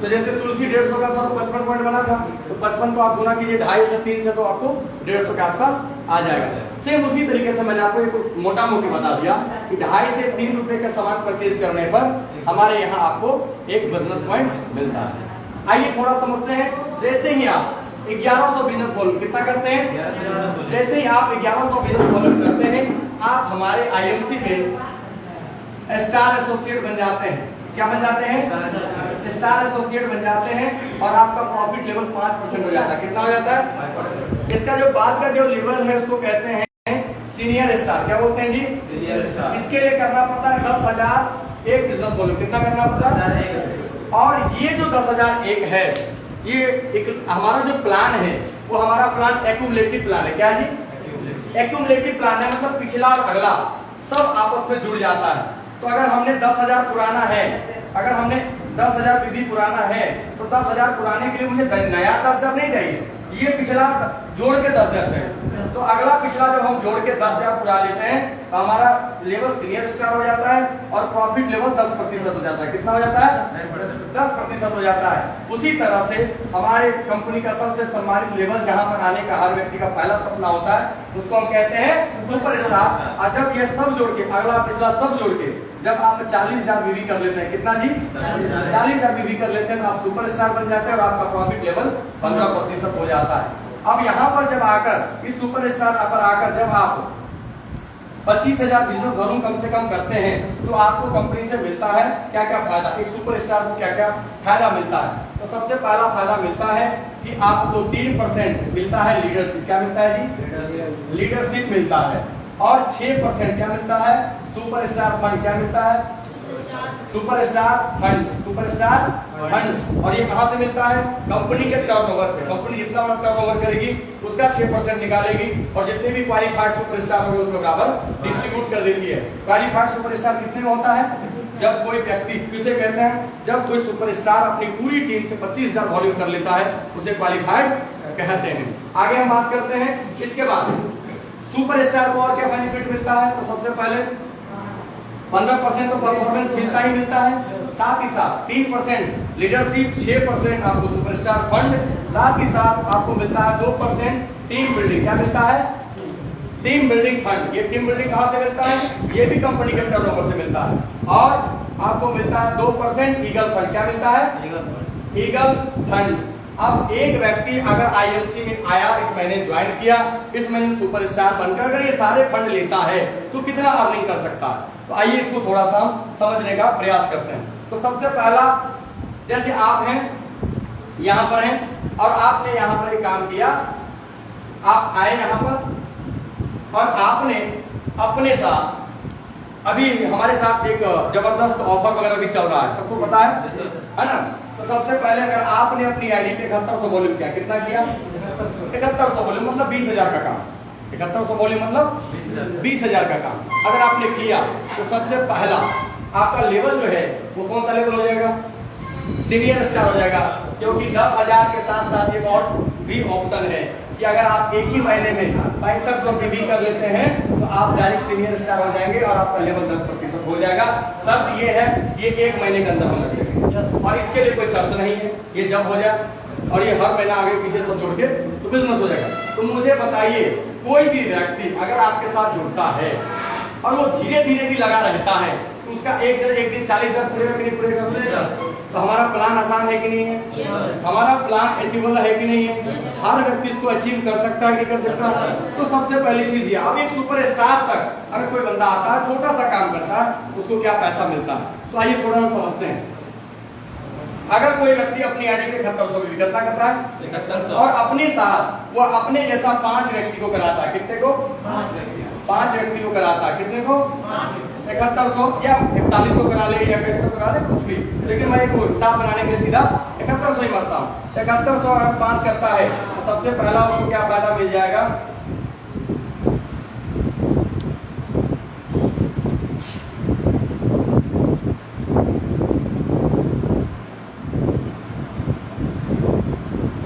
तो जैसे तुलसी 150 का था तो 55 पॉइंट बना था, तो 55 को आप गुना कीजिए 2.5 से 3 से, तो आपको 150 के आसपास आ जाएगा। सेम उसी तरीके से मैंने आपको एक मोटा मोटी बता दिया कि 2.5 से 3 रुपए का सामान परचेज करने पर हमारे यहाँ आपको एक बिजनेस पॉइंट मिलता है। आइए थोड़ा समझते हैं। जैसे ही आप 1100 बिजनेस वॉल्यूम कितना करते हैं, जैसे ही आप 1100 बिजनेस वॉल्यूम करते हैं, आप हमारे आईएमसी में स्टार एसोसिएट बन जाते हैं। क्या बन जाते हैं? स्टार एसोसिएट बन जाते हैं और आपका प्रॉफिट लेवल 5% हो जाता है। कितना हो जाता है? 5%। इसका जो बाद का जो लेवल है उसको कहते हैं सीनियर स्टार। क्या बोलते हैं जी? Senior star. इसके लिए करना पड़ता है 10,000 एक बिजनेस वॉल्यूम। कितना करना पड़ता है? और ये जो 10,001 है, ये एक हमारा जो प्लान है वो हमारा प्लान एक्यूमुलेटिव प्लान है। क्या जी? एक्यूमुलेटिव प्लान है, मतलब पिछला और अगला सब आपस में जुड़ जाता है। तो अगर हमने 10,000 पुराना है, अगर हमने 10,000 पीवी पुराना है, तो 10,000 पुराने के लिए मुझे नया 10,000 नहीं चाहिए, ये पिछला जोड़ के 10,000 चाहिए। तो अगला पिछला जब हम जोड़ के 10,000 पुरा लेते हैं तो हमारा लेवल सीनियर स्टार हो जाता है और प्रॉफिट लेवल 10% हो जाता है। कितना हो जाता है? 10% हो जाता है। उसी तरह से हमारे कंपनी का सबसे सम्मानित लेवल जहां पर आने का हर व्यक्ति का पहला सपना होता है, उसको हम कहते हैं सुपर स्टार। और जब ये सब जोड़ के अगला पिछला सब जोड़ के जब आप 40,000 बीवी कर लेते हैं, कितना जी? 40,000 बीवी कर लेते हैं तो आप सुपर स्टार बन जाते हैं और आपका प्रॉफिट लेवल 15% हो जाता है। अब यहाँ पर जब आकर इस सुपर स्टार पर आकर जब आप 25,000 बिजनेस वॉल्यूम कम से कम करते हैं तो आपको कंपनी से मिलता है क्या क्या फायदा, एक सुपर स्टार को क्या क्या फायदा मिलता है। तो सबसे पहला फायदा मिलता है कि आपको 3% मिलता है लीडरशिप। क्या मिलता है जी? लीडरशिप मिलता है। और 6% क्या मिलता है? Super star fund. क्या मिलता है? Super star fund. Super star fund. और ये कहां से मिलता है? कंपनी के टर्नओवर से। कंपनी जितना बड़ा टर्नओवर करेगी उसका 6% निकालेगी और जितने भी क्वालिफाइड सुपर स्टार होंगे उसको बराबर डिस्ट्रीब्यूट कर देती है। क्वालिफाइड सुपर स्टार कितने में होता है? जब कोई व्यक्ति, किसे कहते हैं? जब कोई सुपर स्टार अपनी पूरी टीम से 25,000 वॉल्यूम कर लेता है उसे क्वालिफाइड कहते हैं। आगे हम बात करते हैं। इसके बाद सुपर स्टार को और क्या बेनिफिट मिलता है? तो सबसे पहले 15% तो परफॉर्मेंस मिलता ही मिलता है, साथ ही साथ 3% लीडरशिप, 6% आपको सुपरस्टार फंड, साथ ही साथ आपको मिलता है 2% टीम बिल्डिंग। क्या मिलता है? Team building fund. ये टीम बिल्डिंग कहां से मिलता है? ये भी कंपनी के टर्नओवर से मिलता है। और आपको मिलता है 2% ईगल फंड। क्या मिलता है? Eagle fund. अब एक व्यक्ति अगर आईएलसी में आया, इस महीने ज्वाइन किया, इस महीने सुपरस्टार बनकर अगर ये सारे फंड लेता है तो कितना अर्निंग कर सकता है? तो आइए इसको थोड़ा सा हम समझने का प्रयास करते हैं। तो सबसे पहला, जैसे आप हैं यहां पर हैं और आपने यहां पर एक काम किया, आप आए यहां पर और आपने अपने साथ अभी हमारे साथ एक जबरदस्त ऑफर वगैरह भी चल रहा है, सबको पता है ना? तो सबसे पहले अगर आपने अपनी आईडी पे 7100 वॉल्यूम किया, कितना किया? 7100 वॉल्यूम मतलब 20,000 का काम। 7100 वॉल्यूम मतलब 20,000 का काम अगर आपने किया तो सबसे पहला आपका लेवल जो है वो कौन सा लेवल हो जाएगा? सीनियर स्टार हो जाएगा। क्योंकि 10,000 के साथ साथ एक और भी ऑप्शन है कि अगर आप एक ही महीने में 6500 सीधी कर लेते हैं तो आप डायरेक्ट सीनियर स्टार हो जाएंगे और आपका लेवल 10% हो जाएगा। शर्त ये है ये 1 महीने के अंदर होना चाहिए और इसके लिए कोई शर्त नहीं है, ये जब हो जाए और ये हर महीना आगे पीछे सब जोड़ के तो बिजनेस हो जाएगा। तो मुझे बताइए, कोई भी व्यक्ति अगर आपके साथ जुड़ता है और वो धीरे धीरे भी लगा रहता है तो उसका एक दिन 40,000 पूरेगा कि नहीं पूरेगा? तो हमारा प्लान आसान है कि नहीं है? हमारा प्लान अचीवेबल है कि नहीं है? हर व्यक्ति इसको अचीव कर सकता है कि कर सकता है? तो सबसे पहली चीज ये, अब एक सुपर स्टार तक अगर कोई बंदा आता है, छोटा सा काम करता है, उसको क्या पैसा मिलता है? तो आइए थोड़ा सा समझते हैं। अगर कोई व्यक्ति अपनी आईडी पे 7100 की करता है 7100 और अपने साथ वो अपने जैसा 5 व्यक्ति को कराता है, कितने को? 5 व्यक्ति को कराता है, कितने को? 7100 या 4100 करा ले या 150 करा ले, कुछ भी, लेकिन मैं एक हिसाब बनाने के लिए सीधा 7100 ही मारता हूँ। 7100 अगर 5 करता है तो सबसे पहला उसको क्या फायदा मिल जाएगा?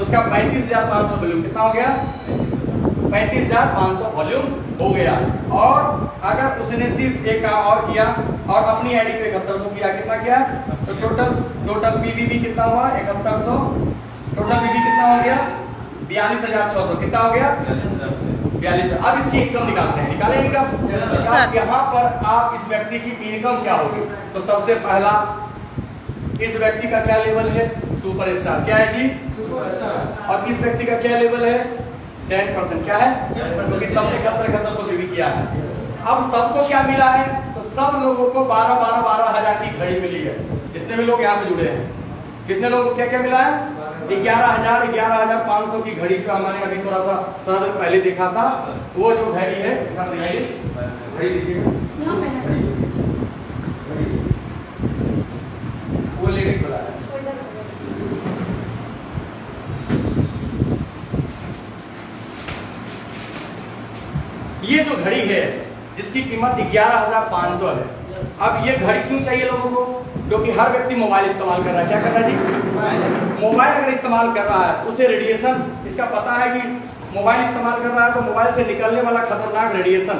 उसका 35,500 वॉल्यूम कितना हो गया? 35,500 वॉल्यूम हो गया। और अगर उसने सिर्फ एक काम और किया और अपनी आईडी पे 7100 किया, कितना किया? तो टोटल टोटल पीवीबी कितना हुआ 7100, टोटल पीवी कितना हो गया 42600, कितना हो गया 42। अब इसकी इनकम निकालते हैं, निकालें इनकम। यहाँ पर आप इस व्यक्ति की इनकम क्या होगी, तो सबसे पहला इस व्यक्ति का क्या लेवल है, सुपरस्टार, क्या है जी सुपरस्टार। और इस व्यक्ति का क्या लेवल है 10%, क्या है, क्योंकि सबने 7100 पीवी किया है। अब सबको क्या मिला है, तो सब लोगों को 12 हजार की घड़ी मिली है। जितने भी लोग यहाँ पे जुड़े हैं, कितने लोगों को क्या क्या मिला है, 11,500 की घड़ी, जो हमने अभी थोड़ा देर पहले देखा था, वो जो घड़ी है घड़ी लीजिएगा, वो लेडीज वाला है। ये जो घड़ी है जिसकी कीमत 11,500 है। अब ये घड़ी क्यों चाहिए लोगों को, क्योंकि हर व्यक्ति मोबाइल इस्तेमाल कर रहा है। क्या कर रहा है जी, मोबाइल अगर इस्तेमाल कर रहा है उसे रेडिएशन, इसका पता है कि मोबाइल इस्तेमाल कर रहा है तो मोबाइल से निकलने वाला खतरनाक रेडिएशन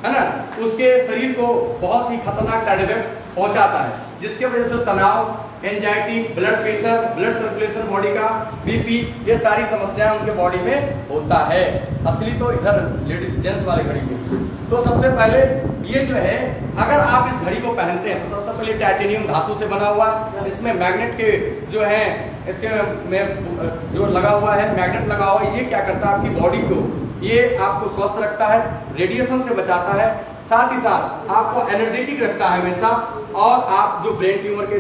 है ना, उसके शरीर को बहुत ही खतरनाक साइड इफेक्ट पहुंचाता है, जिसके वजह से तनाव, anxiety, blood pressure, blood circulation body का, बीपी, ये सारी समस्याएं उनके बॉडी में होता है। असली तो इधर लेडीज जेंट्स वाले घड़ी में। तो सबसे पहले ये जो है, अगर आप इस घड़ी को पहनते हैं तो सबसे पहले टाइटेनियम धातु से बना हुआ, इसमें मैग्नेट के जो है, इसके में जो लगा हुआ है, मैग्नेट लगा हुआ है, ये क्या करता है आपकी बॉडी को, ये आपको स्वस्थ रखता है, रेडिएशन से बचाता है, साथ ही साथ आपको एनर्जेटिक रखता है हमेशा। और आप जो ब्रेन ट्यूमर के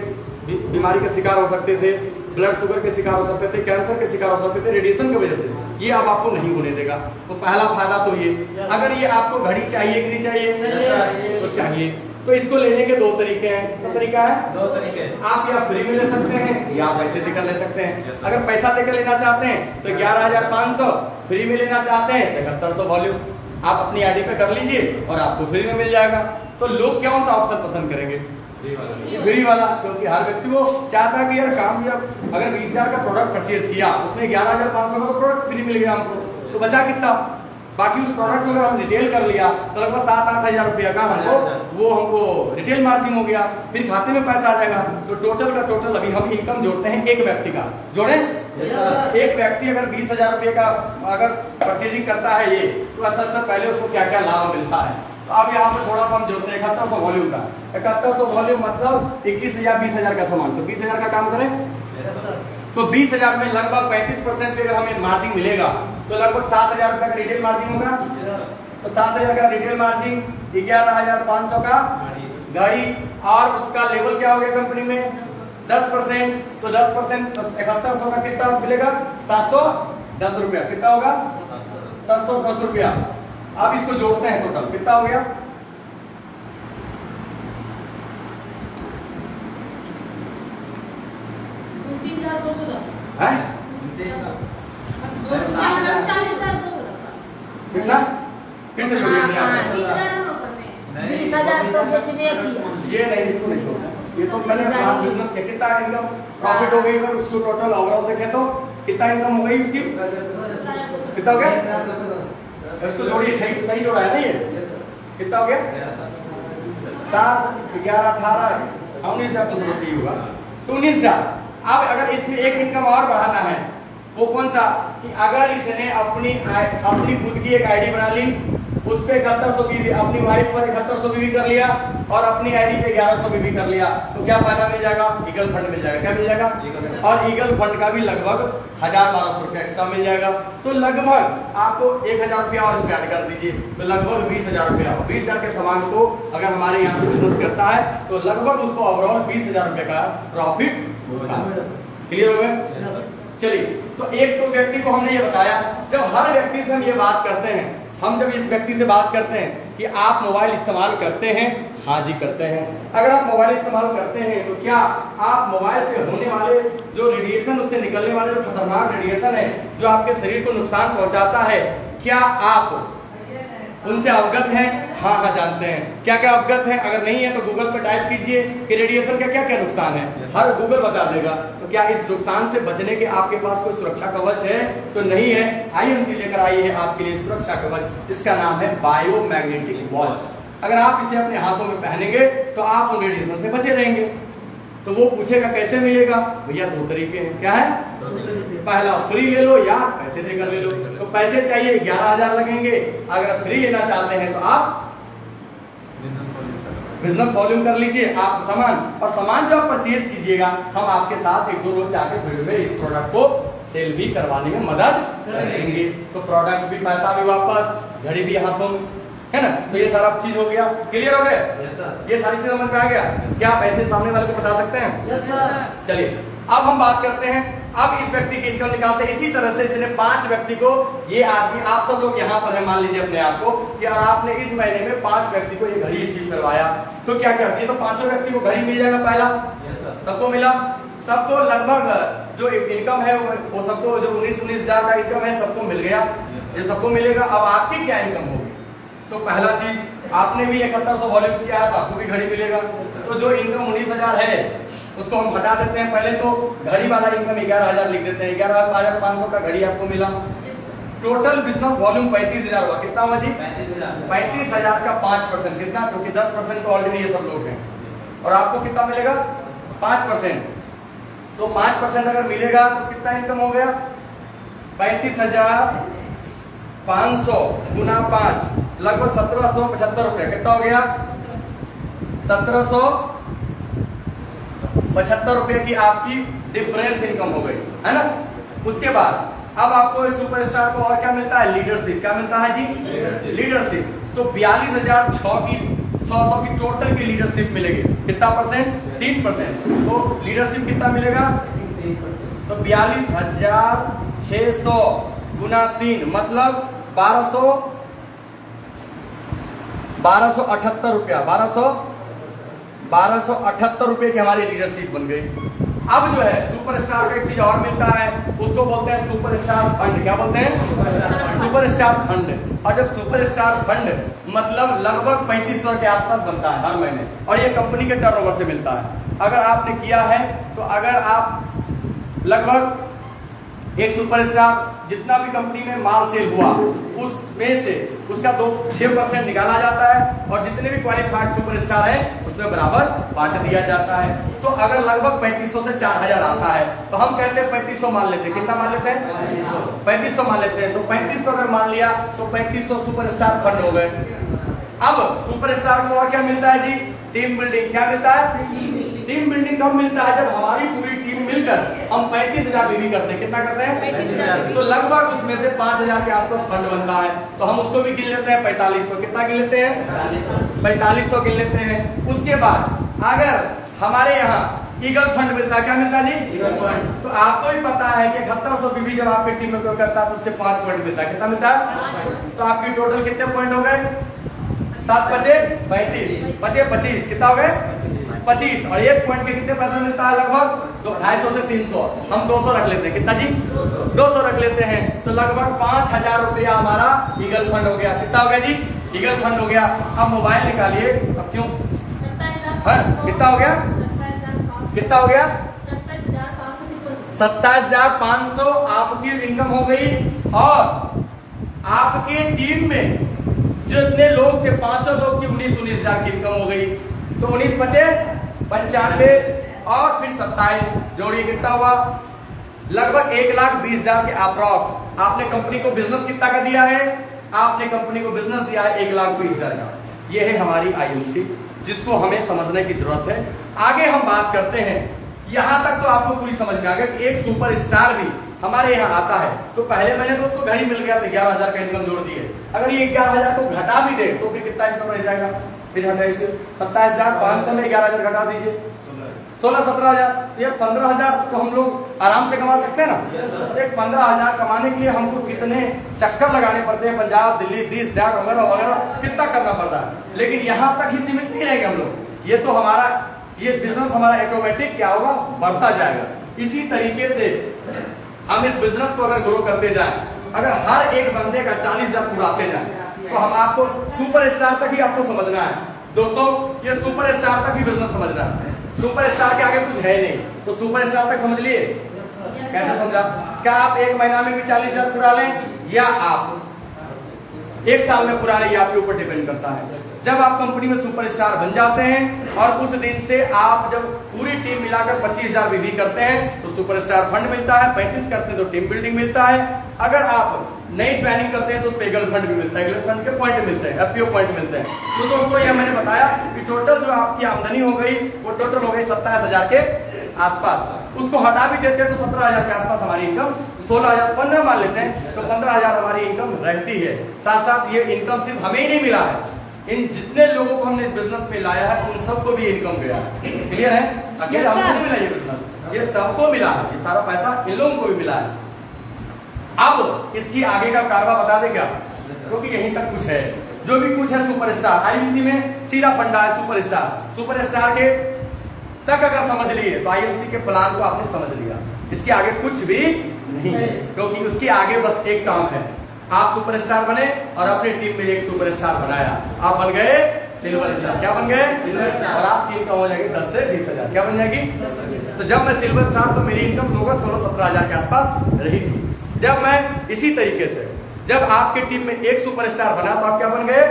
बीमारी के शिकार हो सकते थे, ब्लड शुगर के शिकार हो सकते थे, कैंसर के शिकार हो सकते थे रेडिएशन की वजह से, ये अब आपको नहीं होने देगा। तो पहला फायदा तो ये। अगर ये आपको घड़ी चाहिए कि नहीं चाहिए, तो चाहिए। तो इसको लेने के दो तरीके हैं। क्या तरीका है, दो तरीके। आप या फ्री में ले सकते हैं या पैसे देकर ले सकते हैं। अगर पैसा देकर लेना चाहते हैं तो 11,500, फ्री में लेना चाहते हैं 7100 वॉल्यूम आप अपनी आईडी पे कर लीजिए और आपको फ्री में मिल जाएगा। तो लोग कौन सा ऑप्शन पसंद करेंगे, फ्री वाला, क्योंकि हर व्यक्ति वो चाहता है कि यार काम, अगर 20,000 का प्रोडक्ट परचेज किया, उसमें 11,500 का तो प्रोडक्ट फ्री मिल गया हमको, तो बचा कितना, बाकी उस प्रोडक्ट को अगर हम रिटेल कर लिया तो लगभग 7-8 हजार रुपया का हमको रिटेल मार्जिन हो गया, फिर खाते में पैसा आ जाएगा। तो टोटल का टोटल अभी हम इनकम जोड़ते हैं एक व्यक्ति का, जोड़े एक व्यक्ति अगर 20,000 रुपये का अगर परचेजिंग करता है ये, तो सबसे पहले उसको क्या क्या लाभ मिलता है। तो अब यहाँ पर थोड़ा सा हम जोड़ते हैं 7100 वॉल्यूम का। 7100 वॉल्यूम मतलब 21,000 20,000 का सामान, तो 20,000 का काम करें तो 20,000 में लगभग 35% पे अगर हमें मार्जिन मिलेगा तो लगभग 7,000 रुपये का रिटेल मार्जिन होगा। तो 7,000 का रिटेल मार्जिन, 11,500 का गाड़ी, और उसका लेवल क्या हो गया कंपनी में 10%। तो 10% 7100 का कितना मिलेगा 710 रुपया, कितना होगा 710 रुपया। अब इसको जोड़ते हैं, टोटल कितना हो गया 30,210 है, कितना फिर से जोड़िए, 20,000 तो बेचने किया, ये नहीं, इसको नहीं जोड़ना, ये तो मैंने बिजनेस के कितना इनकम प्रॉफिट हो गई, अगर उसको टोटल ओवरऑल देखें तो कितना इनकम हो गई उसकी, कितना हो गया, इसको जोड़िए, सही जोड़ा है ना, ये कितना हो गया 7, 11, 18, 19,000 तो सही होगा, तो 19,000। अब अगर इसमें एक इनकम और बढ़ाना है, वो कौन सा, कि अगर इसने अपनी खुद की एक आईडी बना ली, उस पे 7100 की, अपनी वाइफ पर 7100 भी कर लिया और अपनी आईडी पे 1100 भी कर लिया, तो क्या फायदा मिल जाएगा, ईगल फंड मिल जाएगा। क्या मिल जाएगा, और ईगल फंड का भी लगभग 1,000-1,200 रुपया एक्स्ट्रा मिल जाएगा। तो लगभग आपको 1,000 रुपया और इसमें ऐड कर दीजिए, तो लगभग 20,000 रुपया। 20,000 के सामान को अगर हमारे यहाँ से बिजनेस करता है तो लगभग उसको ओवरऑल 20,000 रुपये का प्रॉफिट होगा। क्लियर हो गया, चलिए। तो एक तो व्यक्ति को हमने ये बताया, जब हर व्यक्ति से हम ये बात करते हैं, हम जब इस व्यक्ति से बात करते हैं कि आप मोबाइल इस्तेमाल करते हैं, हाँ जी करते हैं। अगर आप मोबाइल इस्तेमाल करते हैं तो क्या आप मोबाइल से होने वाले जो रेडिएशन, उससे निकलने वाले जो खतरनाक रेडिएशन है जो आपके शरीर को नुकसान पहुंचाता है, क्या आप उनसे अवगत हैं? हाँ हाँ जानते हैं। क्या क्या अवगत हैं? अगर नहीं है तो गूगल पे टाइप कीजिए कि रेडिएशन का क्या क्या नुकसान है, हर गूगल बता देगा। तो क्या इस नुकसान से बचने के आपके पास कोई सुरक्षा कवच है? तो नहीं है। आईएमसी लेकर आई है आपके लिए सुरक्षा कवच, इसका नाम है बायोमैग्नेटिक वॉच। अगर आप इसे अपने हाथों में पहनेंगे तो आप उन रेडिएशन से बचे रहेंगे। तो वो पूछेगा कैसे मिलेगा। भैया दो तरीके हैं, क्या है? पहला फ्री ले लो या पैसे देकर ले लो। तो पैसे चाहिए 11,000 लगेंगे। अगर फ्री लेना चाहते हैं तो आप बिजनेस वॉल्यूम कर लीजिए आप सामान, और सामान जो आप परचेज कीजिएगा हम आपके साथ एक दो रोज जाके फील्ड में इस प्रोडक्ट को सेल भी करवाने में मदद करेंगे। तो प्रोडक्ट भी, पैसा भी वापस, घड़ी भी हाथों में, है ना। तो ये सारा चीज हो गया, क्लियर हो गया? ये सारी चीज समझ में आ गया? क्या आप ऐसे सामने वाले को बता सकते हैं? चलिए अब हम बात करते हैं, अब इस व्यक्ति की इनकम निकालते हैं। इसी तरह से इसने 5 व्यक्ति को, ये आदमी, आप सब लोग यहाँ पर है, मान लीजिए अपने आप को कि और आपने इस महीने में 5 व्यक्ति को ये घड़ी अचीव करवाया, तो क्या क्या, ये तो 5 व्यक्ति को घड़ी मिल जाएगा पहला, सबको मिला, सबको लगभग जो इनकम है वो सबको, जो 19,000 का इनकम है सबको मिल गया, ये सबको मिलेगा। अब आपकी क्या इनकम होगी? तो पहला चीज, आपने भी 7100 वॉल्यूम किया है तो आपको भी घड़ी मिलेगा। तो जो इनकम 19,000 है उसको हम हटा देते हैं। पहले तो घड़ी वाला इनकम 11,000 लिख देते हैं, 11,500 का घड़ी आपको मिला। टोटल बिजनेस वॉल्यूम 35,000 हुआ। कितना हुआ जी? 35,000 का 5% कितना? क्योंकि 10% तो ऑलरेडी ये सब लोग हैं, और आपको कितना मिलेगा? 5%। तो 5% अगर मिलेगा तो कितना इनकम हो गया? 35,500 गुना 5 लगभग 1775 रुपया। कितना हो गया? 1775 रुपए की आपकी डिफरेंस इनकम हो गई, है ना। उसके बाद अब आपको इस सुपरस्टार को और क्या मिलता है? लीडरशिप। क्या मिलता है जी? लीडरशिप। तो 42,006 की 100 की टोटल की लीडरशिप मिलेगी। कितना परसेंट? 3%। तो लीडरशिप कितना मिलेगा? तो 42,600 गुना 3 मतलब 1278 रुपया, 1278 रुपए की हमारी लीडरशिप बन गई। अब जो है सुपरस्टार का एक चीज और मिलता है, उसको बोलते हैं सुपरस्टार फंड। क्या बोलते हैं? Superstar fund. और जब सुपरस्टार फंड मतलब लगभग 3500 के आसपास बनता है हर महीने, और ये कंपनी के टर्नओवर से मिलता है। अगर आपने किया है तो अगर आप लगभग एक सुपरस्टार जितना भी कंपनी में माल सेल हुआ उसमें से उसका 6% निकाला जाता है, और जितने भी क्वालिफाइड सुपरस्टार है उसमें बराबर बांट दिया जाता है। तो अगर लगभग 3500 से 4000 आता है तो हम कहते हैं 3500 मान लेते हैं। कितना मान लेते हैं? 3500 मान लेते हैं। तो 3500 अगर मान लिया तो 3500 सुपरस्टार फंड हो गए। अब सुपरस्टार को और क्या मिलता है जी? Team building. क्या मिलता है? टीम बिल्डिंग कब मिलता है? जब हमारी पूरी टीम मिलकर हम 35,000 बीवी करते हैं। कितना करते हैं? 35,000। तो लगभग उसमें से 5,000 के आसपास फंड बनता है, तो हम उसको भी गिन लेते हैं 4500। कितना गिन लेते हैं? 4500 गिन लेते हैं। उसके बाद अगर हमारे यहाँ ईगल फंड मिलता है। क्या मिलता है जी? Eagle fund. तो आपको भी पता है कि 7100 बीवी जब आपकी टीम में करता है तो उससे 5 पॉइंट मिलता है। कितना मिलता है? तो आपकी टोटल कितने पॉइंट हो गए? 7 बचे 35 बचे 25। कितना हो गए? 25। और 1 पॉइंट के कितने पैसा मिलता है? लगभग 250 से 300। हम 200 रख लेते हैं। कितना जी? 200 रख लेते हैं। तो लगभग 5000 रुपया हमारा ईगल फंड हो गया। कितना हो गया जी? ईगल फंड हो गया। अब मोबाइल निकालिए। अब क्यों? कितना हो गया? कितना हो गया? 27,500 आपकी इनकम हो गई। और आपकी टीम में जितने लोग थे 500 लोग की 19,000 की इनकम हो गई। तो 19 बचे 95 और फिर 27 जोड़िए। कितना हुआ? लगभग 1,20,000 के अप्रॉक्स। आपने कंपनी को बिजनेस कितना का दिया है? आपने कंपनी को बिजनेस दिया है 1,20,000 का। ये है हमारी आईएमसी, जिसको हमें समझने की जरूरत है। आगे हम बात करते हैं। यहां तक तो आपको पूरी समझ में आ गया कि एक सुपरस्टार भी हमारे यहाँ आता है तो पहले महीने तो उसको घड़ी मिल गया तो 11,000 का इनकम जोड़ दिए। अगर ये 11,000 को घटा भी दे तो फिर कितना इनकम रह जाएगा? फिर हटाइए 27,500 में 11,000 घटा दीजिए, 16-17,000। ये 15,000 तो हम लोग आराम से कमा सकते हैं ना। एक 15,000 कमाने के लिए हमको कितने चक्कर लगाने पड़ते हैं, पंजाब, दिल्ली, दिस दैट वगैरह वगैरह कितना करना पड़ता है। लेकिन यहाँ तक ही सीमित नहीं रहेंगे हम लोग। ये तो हमारा ये बिजनेस हमारा ऑटोमेटिक क्या होगा? बढ़ता जाएगा। इसी तरीके से हम इस बिजनेस को अगर ग्रो करते जाएं, अगर हर एक बंदे का 40,000 उड़ाते जाएं तो हम आपको सुपरस्टार तक ही आपको समझना है दोस्तों। ये सुपरस्टार तक ही बिजनेस समझना है। सुपरस्टार के आगे कुछ है नहीं, तो सुपरस्टार तक समझ लिए। कैसे समझा? क्या आप एक महीना में भी 40,000 उड़ा लें या आप एक साल में पुराने, ये आपके ऊपर डिपेंड करता है। जब आप कंपनी में सुपरस्टार बन जाते हैं और उस दिन से आप जब पूरी टीम मिलाकर 25,000 भी करते हैं तो सुपरस्टार फंड मिलता है, 35 करते हैं तो टीम बिल्डिंग मिलता है, अगर आप नई ज्वाइनिंग करते हैं तो उस पर ईगल फंड भी मिलता है, ईगल फंड के पॉइंट मिलते हैं, एफपीओ पॉइंट मिलते हैं। तो दोस्तों ये मैंने बताया कि टोटल जो आपकी आमदनी हो गई वो टोटल हो गई 27,000 के आसपास। उसको हटा भी देते हैं तो 17,000 के आसपास हमारी इनकम, 16,000 15 मान लेते हैं तो 15,000 हमारी इनकम रहती है। साथ साथ ये इनकम सिर्फ हमें ही नहीं मिला है, इन जितने लोगों को हमने बिजनेस में लाया है उन सबको भी इनकम गया है। क्लियर है? अकेले हमको नहीं मिला ये बिजनेस, ये सबको मिला है, ये सारा पैसा इन लोगों को भी मिला है। अब इसकी आगे का कारवा बता दे क्या, क्योंकि यहीं तक कुछ है, जो भी कुछ है सुपरस्टार आईएमसी में सीधा फंडा है सुपरस्टार। सुपरस्टार के तक अगर समझ लिए तो आईएमसी के प्लान को आपने समझ लिया, इसके आगे कुछ भी नहीं है, क्योंकि उसके आगे बस एक काम है, आप सुपरस्टार बने और अपनी टीम में एक सुपरस्टार बनाया, आप बन गए सिल्वर स्टार। क्या बन गए? Silver star. और आपकी इनकम हो जाएगी 10 से 20,000। क्या बन जाएगी? तो जब मैं सिल्वर स्टार तो मेरी इनकम होगा 16-17,000 के आसपास रही थी। जब मैं इसी तरीके से जब आपके टीम में एक सुपरस्टार बना तो आप क्या बन गए?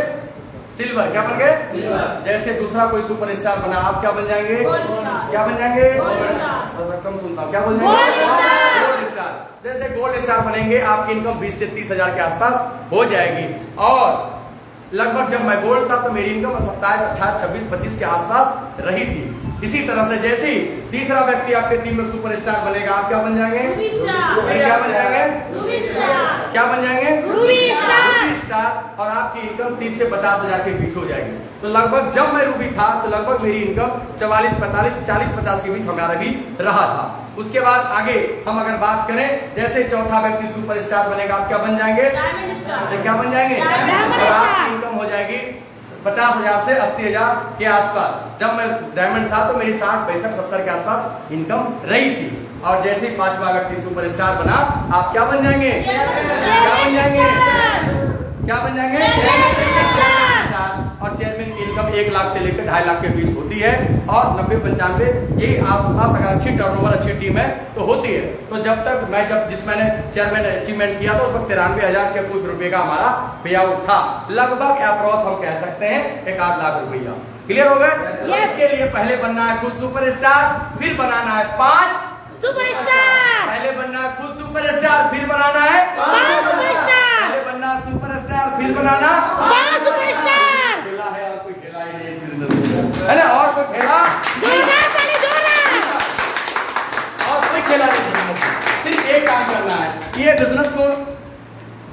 सिल्वर। क्या बन गए? सिल्वर। जैसे दूसरा कोई सुपरस्टार बना आप क्या बन जाएंगे? क्या बन जाएंगे? कम सुनता हूँ, क्या बन जाएंगे? Gold star. जैसे गोल्ड स्टार बनेंगे आपकी इनकम 20 से 30,000 के आसपास हो जाएगी। और लगभग जब मैं गोल्ड था तो मेरी इनकम 27, 28, 26, 25 के आसपास रही थी। इसी तरह से जैसे ही तीसरा व्यक्ति आपके टीम में सुपरस्टार बनेगा आप क्या बन जाएंगे? क्या बन जाएंगे? क्या बन जाएंगे? Ruby star. और आपकी इनकम 30 से 50,000 के बीच हो जाएगी। तो लगभग जब मैं रूबी था तो लगभग मेरी इनकम 44, 45, 40, 50 के बीच हमारा भी रहा था। उसके बाद आगे हम अगर बात करें जैसे चौथा व्यक्ति सुपरस्टार बनेगा आप क्या बन जाएंगे? क्या बन जाएंगे? और आपकी इनकम हो जाएगी 50,000 से 80,000 के आसपास। जब मैं डायमंड था तो मेरी 60, 65, 70 के आसपास इनकम रही थी। और जैसे ही पांचवा व्यक्ति सुपरस्टार बना आप क्या बन जाएंगे? क्या बन जाएंगे? क्या बन जाएंगे? और चेयरमैन की इनकम 1 लाख से लेकर 2.5 लाख के बीच होती है और 90-95 यही आसपास अगर अच्छी टर्नओवर अच्छी टीम है तो होती है। तो जब तक मैं जिस मैंने चेयरमैन अचीवमेंट किया था उस वक्त 93,000 के कुछ रुपए का हमारा पे आउट था। लगभग अप्रॉक्स हम कह सकते हैं 1-8 लाख रुपया। क्लियर हो गए? इसके लिए पहले बनना है खुद सुपरस्टार, फिर बनाना है 5 सुपरस्टार। पहले बनना है खुद सुपरस्टार, फिर बनाना है 5 सुपरस्टार। पहले बनना सुपरस्टार, फिर बनाना 5 सुपरस्टार। खेला है और कोई खेला ही नहीं है ना, और कोई खेला और कोई खेला नहीं। सिर्फ एक काम करना है, ये बिजनेस को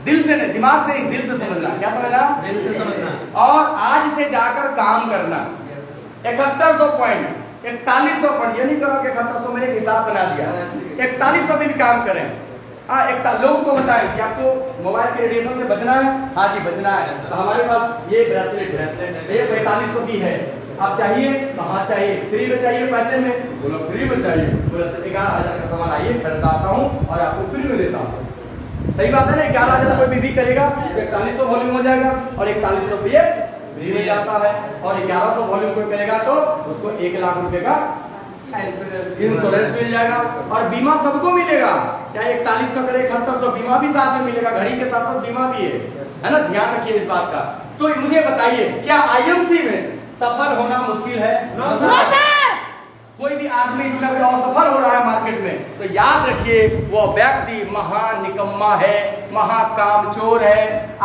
दिल से नहीं दिमाग से नहीं दिल से समझना। क्या समझना? दिल से समझना। और आज से जाकर काम करना। 7100 पॉइंट 4100 पॉइंट, ये नहीं करो कि 7100 मैंने हिसाब बना दिया, 4100 भी काम करें। लोगों को बताएं कि आपको मोबाइल के रेडिएशन से बचना है। हाँ जी बचना है, तो हमारे पास ये ब्रेसलेट ये 4500 की है, आप चाहिए तो हाँ चाहिए, फ्री में चाहिए पैसे में, बोलो फ्री में चाहिए, बोलो 11,000 का सामान आइए खरीदाता हूँ और आपको फ्री में देता हूँ। सही बात है ना? 11,000 कोई भी करेगा तो 4100 वॉल्यूम हो जाएगा और 4100 पे फ्री में जाता है। और 1100 वॉल्यूम कोई करेगा तो उसको 1 लाख रुपए का इंश्योरेंस मिल जाएगा और बीमा सबको मिलेगा। चाहे 4100 करे 7100 बीमा भी साथ में मिलेगा, घड़ी के साथ साथ बीमा भी है ना? ध्यान रखिए इस बात का। तो मुझे बताइए क्या आईएमसी में सफल होना मुश्किल है? No sir. कोई भी आदमी इसमें अगर असफल हो रहा है मार्केट में तो याद रखिए वो व्यक्ति महान निकम्मा है, महाकामचोर है,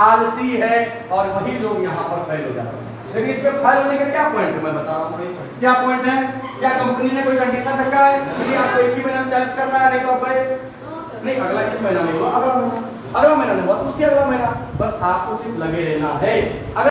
आलसी है और वही लोग यहाँ पर फेल हो जाते हैं। लेकिन इसमें फेल होने का क्या पॉइंट है मैं बता रहा हूँ। क्या पॉइंट है? क्या कंपनी ने कोई कंडीशन रखा है कि आपको एक ही महीने में 40 करना है? नहीं तो आप नहीं, अगला इस महीना में हुआ, अगला महीना नहीं हुआ तो उसके अगला महीना, बस आपको सिर्फ लगे रहना है। अगर